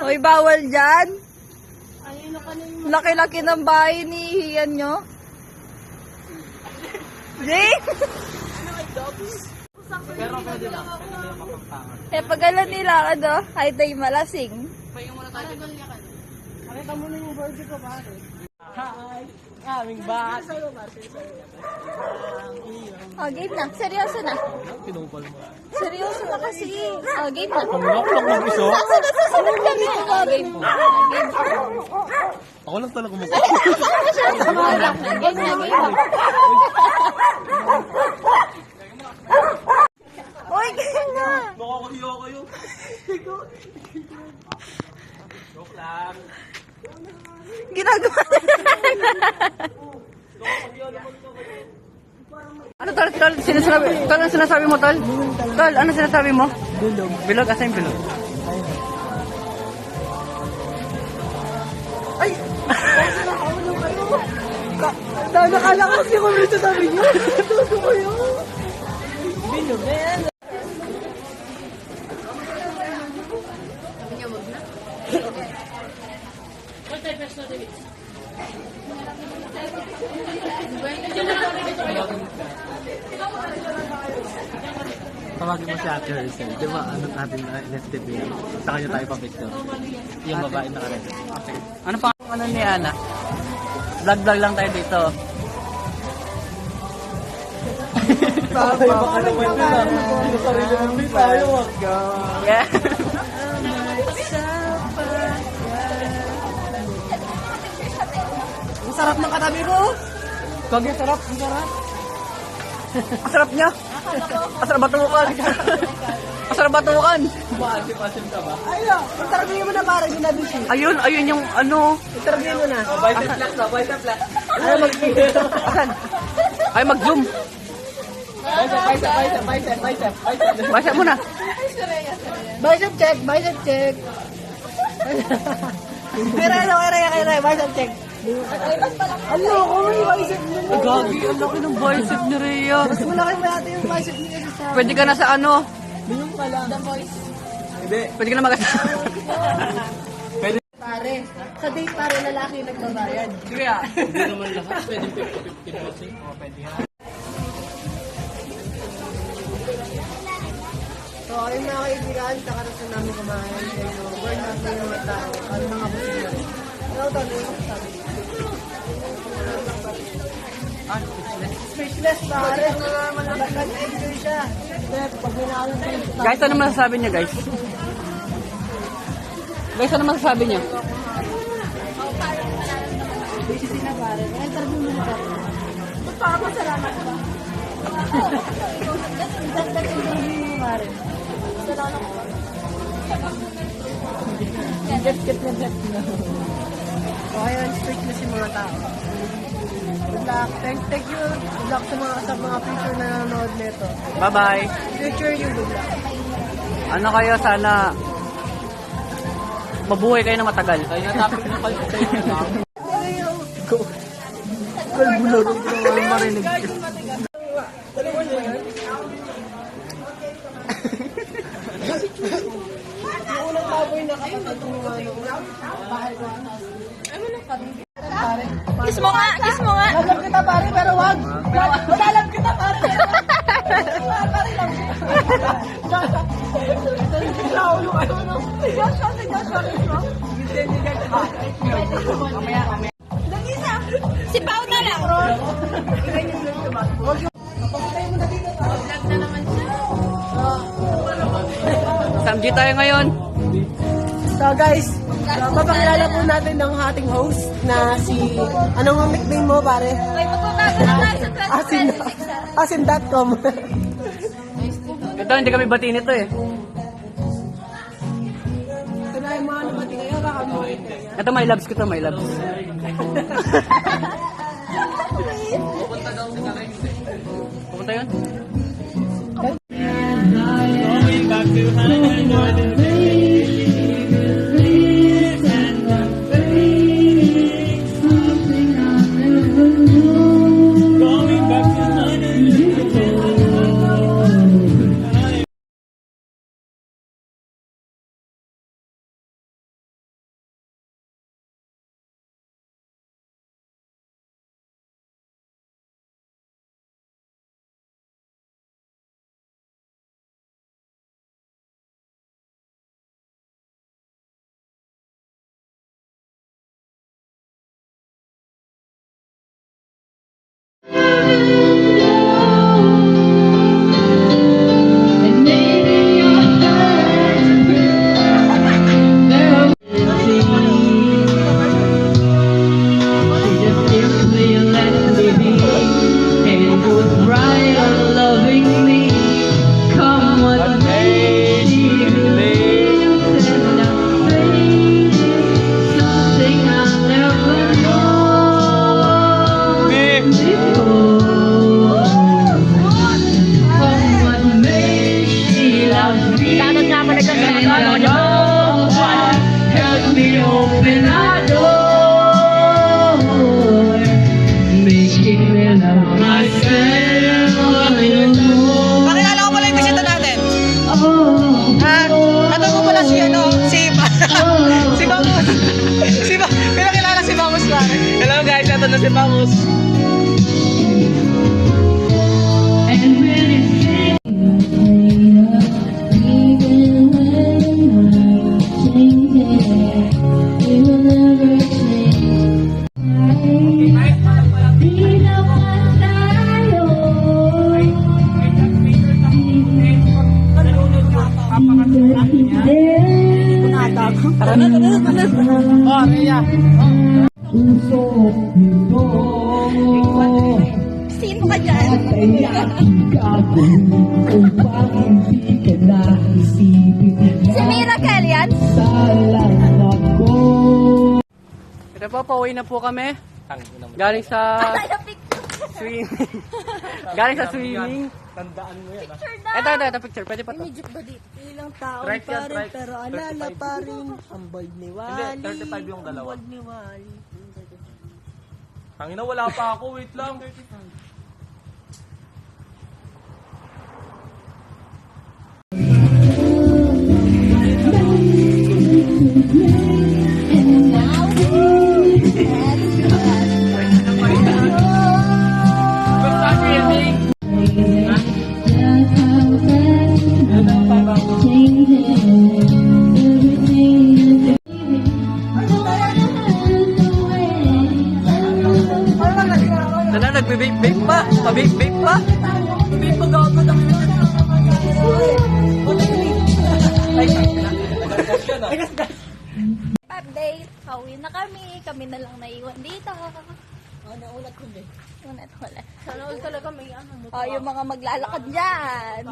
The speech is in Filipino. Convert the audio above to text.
Hoy, bawal dyan. Laki-laki ng bahay ni Hiyan nyo. Jay? Pero pwede lang. Pwede lang mapagpangan. Pag alam nila ka do, ay tayo malasing. Pahinga muna tayo. Pakita mo na yung birthday ko, pare. Hi! Aming bat! Game na. Seryoso na. Pinupal mo. Seryoso na kasi. Game na. Panglak lang mag-iso. Susunod kami. Game. Ako lang talaga mag-iso. Game na. Uy, game na. Nakakahiya kayo. Joke lang. Ginagawa Ano tol? Ano sinasabi mo tol? Tol, ano sinasabi mo? Bilog. Bilog? Asa yung bilog? Ay! Nakala kasi kung may sasabi niyo. Ito ko yun. Bilog na yan. Tawagin mo si Ate Hercel. Di ba ano natin na NFTP? Sa kanya tayo pa-picture. Yung babae na ka rin. Okay. Ano pa ano ni Ana? Vlog lang tayo dito. Baka naman nila. Sarili namin tayo. Wag ka. Yeah. Ang sarap ng katabi ko. Kag ang sarap. Ang sarap. Ang sarap niya. Ang sarap batukan. Ang sarap batukan. Maasim-asim ka ba? Ayun, interview mo na para ginabi siya. Ayun yung ano. Interview mo na. Bicep flex na. Bicep flex. Asan? Ay, mag-zoom. Bicep. Basa mo na. Bicep check, bicep check. Kaya, bicep check. Ano, kung may bicep mo na. Gagi, ang laki ng bicep ni Rhea. Mas malaki pa natin yung bicep niya sa Pwede ka na sa ano? Biyong pa lang. The voice. Hindi. Pwede ka na mag- Pare, sa date pare lalaki nagbabayad. Sige ah. Hindi naman lahat. Pwede 50-50 kasi. O, pwede yan. So, ayun mga kaibigan, kakarasan namin kumain. Pero, burn out na yung mga tao. Ano mga busog na rin. Ano ito, ano yung sabi? Speechless, pare. Nag-enjoy siya. Pag minahal ko yung Guys, ano masasabi niya, guys? Guys, ano masasabi niya? busy na pare. Interview mo na pare. Magpapasalamat ba? Dagdag interview mo pare. Salamat ba? Get na. Okay, yun, speechless yung mga tao. Good luck. Thank you. Good luck sa mga future na nanonood nito. Bye-bye. Future you, good luck. Ano kayo, sana mabuhay kayo na matagal. Tayo na topic ng palpitay na lang. Kalbularo ko naman marinig. Yung unang baboy na kapatid mo bahay ko. Pare. Kiss mo nga, kiss mo nga. Lalab kita pare, pero wag. Lalab kita pare. Pare lang. Si Pao na lang. Samji tayo ngayon. So guys, papakilala po natin ng ating host na si, anong ang nickname mo pare? Asin.com. Ito, hindi kami bati nito eh. Ito na yung mga nabati ngayon, baka mo. Ito, my loves ko to, my loves. Pupunta yun? Going back to Hannah, Tanod nga pala dyan sa mga Help me open a door, making me love myself a little more. Pakilala ko pala yung bisita natin. Oh, Ito ko pala si si Bangus. Pinakilala si Bangus pare. Hello guys, ito na si Bangus. and when it's Oh, Rhea. Sino ka dyan? Si Miracle yan? Ito po, pauwi na po kami. Tangina mo. Galing sa Ay, picture. swimming. Galing sa swimming. Tandaan mo yan. Picture na. Ito, picture. Pwede pa to. Medyo ba dito? Ilang taon Strike pa yan, rin, strike. pero alala 35. pa rin. Ang bald ni Wally. Hindi, 35 yung dalawa. Ang bald ni Wally. Tangina, wala pa ako. Wait lang. Tala, nagbe-vape pa. Pa-vape pa. Vape pa gago. Update. Pauwi na kami. Kami na lang naiwan dito. Naulat ko din. Ulat. Sana all talaga may ano mo. Yung mga maglalakad dyan.